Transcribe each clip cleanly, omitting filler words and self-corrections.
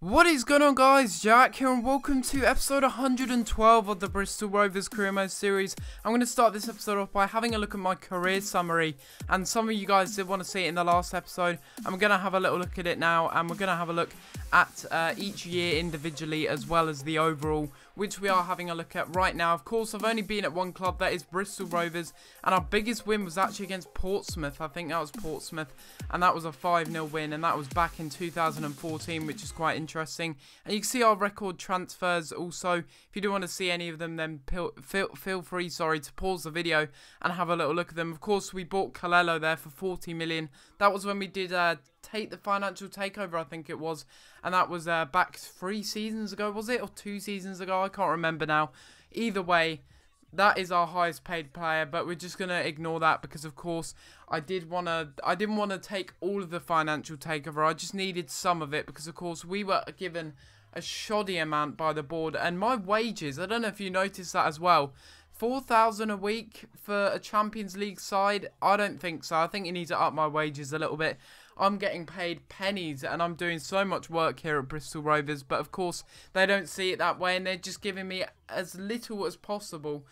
What is going on, guys? Jack here and welcome to episode 112 of the Bristol Rovers Career Mode series. I'm going to start this episode off by having a look at my career summary, and some of you guys did want to see it in the last episode. I'm going to have a little look at it now, and we're going to have a look at each year individually as well as the overall, which we are having a look at right now. Of course, I've only been at one club, that is Bristol Rovers, and our biggest win was actually against Portsmouth. I think that was Portsmouth, and that was a 5-0 win, and that was back in 2014, which is quite interesting. And you can see our record transfers also. If you do want to see any of them, then feel free to pause the video and have a little look at them. Of course, we bought Kalelo there for 40 million. That was when we did take the financial takeover, I think it was, and that was back 3 seasons ago, was it, or 2 seasons ago? I can't remember now. Either way, that is our highest paid player, but we're just gonna ignore that because, of course, I didn't want to take all of the financial takeover. I just needed some of it because, of course, we were given a shoddy amount by the board, and my wages, I don't know if you noticed that as well, 4,000 a week for a Champions League side. I don't think so. I think you need to up my wages a little bit. I'm getting paid pennies and I'm doing so much work here at Bristol Rovers, but of course they don't see it that way and they're just giving me as little as possible.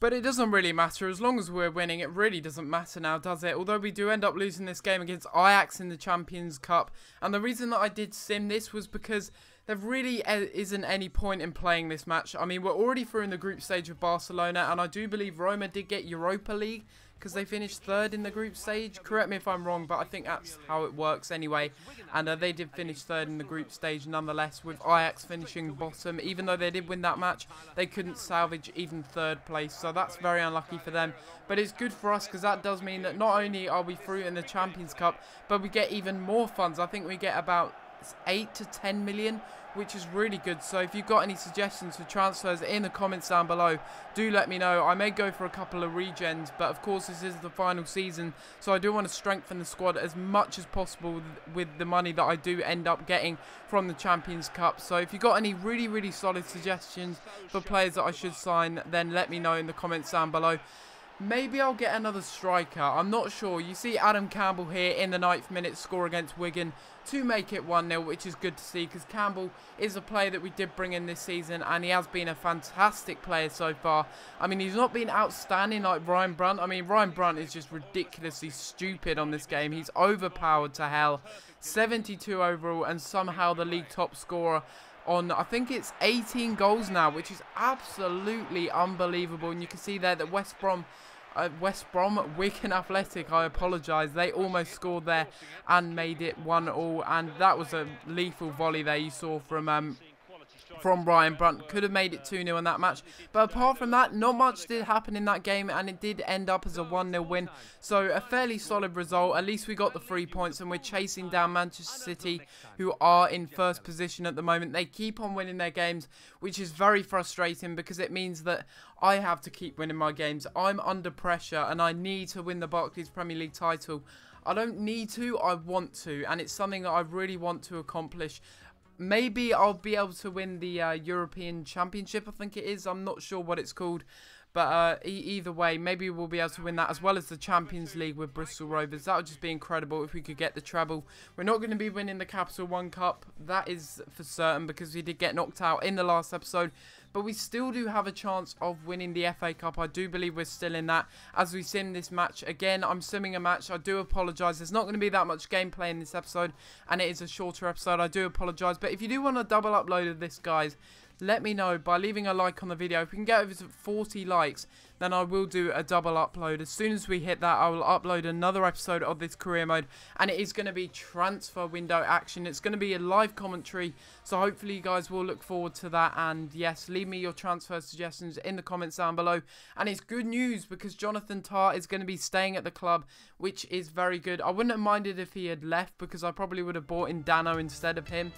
But it doesn't really matter, as long as we're winning, it really doesn't matter now, does it? Although we do end up losing this game against Ajax in the Champions Cup, and the reason that I did sim this was because there really isn't any point in playing this match. I mean, we're already through in the group stage with Barcelona, and I do believe Roma did get Europa League because they finished 3rd in the group stage. Correct me if I'm wrong, but I think that's how it works anyway. And they did finish 3rd in the group stage nonetheless, with Ajax finishing bottom. Even though they did win that match, they couldn't salvage even 3rd place, so that's very unlucky for them. But it's good for us because that does mean that not only are we through in the Champions Cup, but we get even more funds. I think we get about 8 to 10 million, which is really good. So if you've got any suggestions for transfers in the comments down below, do let me know. I may go for a couple of regens, but of course this is the final season, so I do want to strengthen the squad as much as possible with the money that I do end up getting from the Champions Cup. So if you've got any really solid suggestions for players that I should sign, then let me know in the comments down below. Maybe I'll get another striker. I'm not sure. You see Adam Campbell here in the 9th minute score against Wigan to make it 1-0, which is good to see because Campbell is a player that we did bring in this season and he has been a fantastic player so far. I mean, he's not been outstanding like Ryan Brunt. I mean, Ryan Brunt is just ridiculously stupid on this game. He's overpowered to hell. 72 overall and somehow the league top scorer on, I think it's 18 goals now, which is absolutely unbelievable. And you can see there that West Brom, Wigan Athletic, I apologise, they almost scored there and made it 1-1, and that was a lethal volley there you saw from Ryan Brunt. Could have made it 2-0 in that match, but apart from that, not much did happen in that game, and it did end up as a 1-0 win, so a fairly solid result. At least we got the 3 points, and we're chasing down Manchester City, who are in 1st position at the moment. They keep on winning their games, which is very frustrating because it means that I have to keep winning my games. I'm under pressure, and I need to win the Barclays Premier League title. I don't need to, I want to, and it's something that I really want to accomplish. Maybe I'll be able to win the European Championship, I think it is. I'm not sure what it's called. But either way, maybe we'll be able to win that as well as the Champions League with Bristol Rovers. That would just be incredible if we could get the treble. We're not going to be winning the Capital One Cup. That is for certain because we did get knocked out in the last episode. But we still do have a chance of winning the FA Cup. I do believe we're still in that as we sim this match. Again, I'm simming a match. I do apologise. There's not going to be that much gameplay in this episode, and it is a shorter episode. I do apologise. But if you do want a double upload of this, guys, let me know by leaving a like on the video. If we can get over to 40 likes, then I will do a double upload. As soon as we hit that, I will upload another episode of this career mode, and it is going to be transfer window action. It's going to be a live commentary, so hopefully you guys will look forward to that. And yes, leave me your transfer suggestions in the comments down below. And it's good news because Jonathan Tah is going to be staying at the club, which is very good. I wouldn't have minded if he had left because I probably would have bought in Dano instead of him.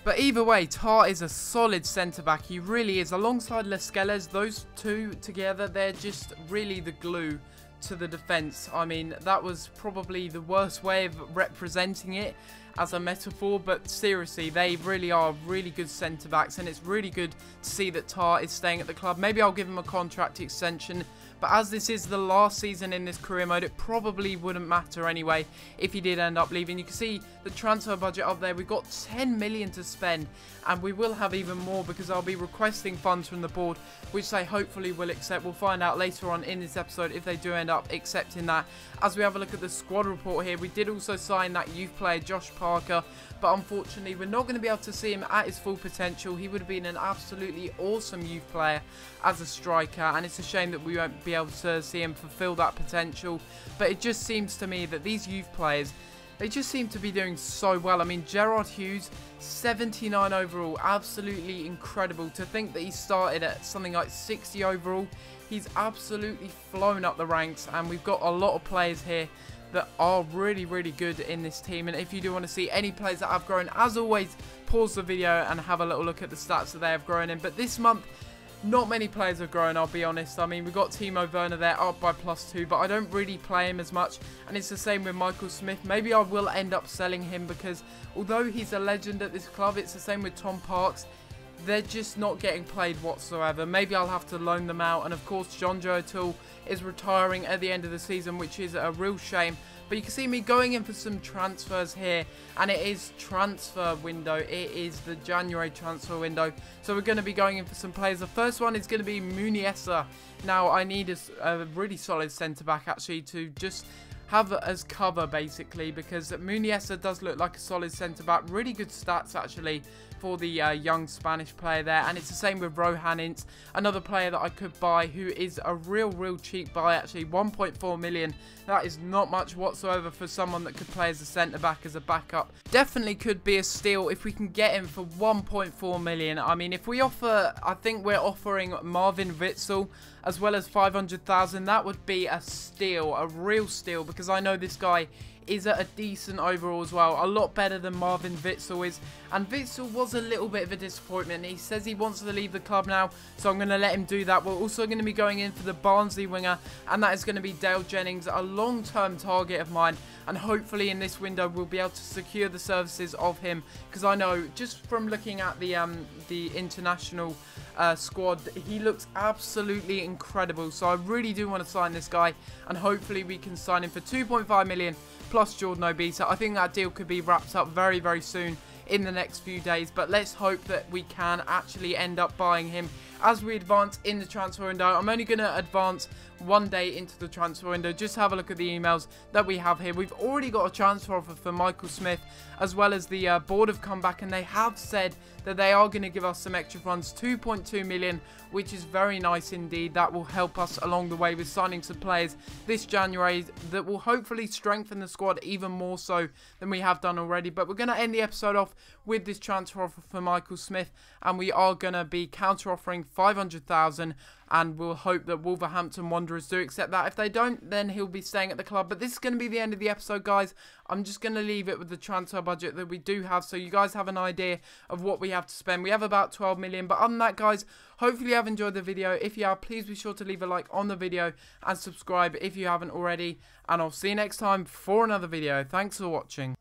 But either way, Tah is a solid centre-back. He really is. Alongside Leskeles, those two together, they're just really the glue to the defence. I mean, that was probably the worst way of representing it. as a metaphor, but seriously, they really are really good centre-backs, and it's really good to see that Tar is staying at the club. Maybe I'll give him a contract extension, but as this is the last season in this career mode, it probably wouldn't matter anyway if he did end up leaving. You can see the transfer budget up there. We've got 10 million to spend, and we will have even more because I'll be requesting funds from the board, which they hopefully will accept. We'll find out later on in this episode if they do end up accepting that. As we have a look at the squad report here, we did also sign that youth player Josh Parker, but unfortunately we're not going to be able to see him at his full potential. He would have been an absolutely awesome youth player as a striker, and it's a shame that we won't be able to see him fulfill that potential. But it just seems to me that these youth players, they just seem to be doing so well. I mean, Gerard Hughes, 79 overall, absolutely incredible. To think that he started at something like 60 overall, he's absolutely flown up the ranks, and we've got a lot of players here that are really, really good in this team. And if you do want to see any players that have grown, as always, pause the video and have a little look at the stats that they have grown in. But this month, not many players have grown, I'll be honest. I mean, we've got Timo Werner there up by +2, but I don't really play him as much. And it's the same with Michael Smith. Maybe I will end up selling him because although he's a legend at this club, it's the same with Tom Parks. They're just not getting played whatsoever. Maybe I'll have to loan them out. And of course, John Joe O'Toole is retiring at the end of the season, which is a real shame. But you can see me going in for some transfers here, and it is transfer window. It is the January transfer window, so we're going to be going in for some players. The first one is going to be Muniesa. Now, I need a really solid centre-back actually to just have as cover basically, because Muniesa does look like a solid centre-back. Really good stats actually for the young Spanish player there, and it's the same with Rohan Ince, another player that I could buy who is a real cheap buy actually. 1.4 million. That is not much whatsoever for someone that could play as a centre-back, as a backup. Definitely could be a steal if we can get him for 1.4 million. I mean, if we offer, I think we're offering Marvin Witsel as well as 500,000, that would be a steal, a real steal, because I know this guy is at a decent overall as well, a lot better than Marvin Witsel is. And Witsel was a little bit of a disappointment. He says he wants to leave the club now, so I'm going to let him do that. We're also going to be going in for the Barnsley winger, and that is going to be Dale Jennings, a long-term target of mine, and hopefully in this window we'll be able to secure the services of him, because I know just from looking at the international squad, he looks absolutely incredible. So I really do want to sign this guy, and hopefully we can sign him for 2.5 million plus Jordan Obita. I think that deal could be wrapped up very soon in the next few days, but let's hope that we can actually end up buying him as we advance in the transfer window. I'm only going to advance one day into the transfer window. Just have a look at the emails that we have here. We've already got a transfer offer for Michael Smith, as well as the board have come back and they have said that they are going to give us some extra funds, 2.2 million, which is very nice indeed. That will help us along the way with signing some players this January that will hopefully strengthen the squad even more so than we have done already. But we're going to end the episode off with this transfer offer for Michael Smith, and we are going to be counter offering 500,000, and we'll hope that Wolverhampton Wanderers do accept that. If they don't, then he'll be staying at the club. But this is going to be the end of the episode, guys. I'm just going to leave it with the transfer budget that we do have, so you guys have an idea of what we have to spend. We have about 12 million, but other than that, guys, hopefully you have enjoyed the video. If you have, please be sure to leave a like on the video and subscribe if you haven't already, and I'll see you next time for another video. Thanks for watching.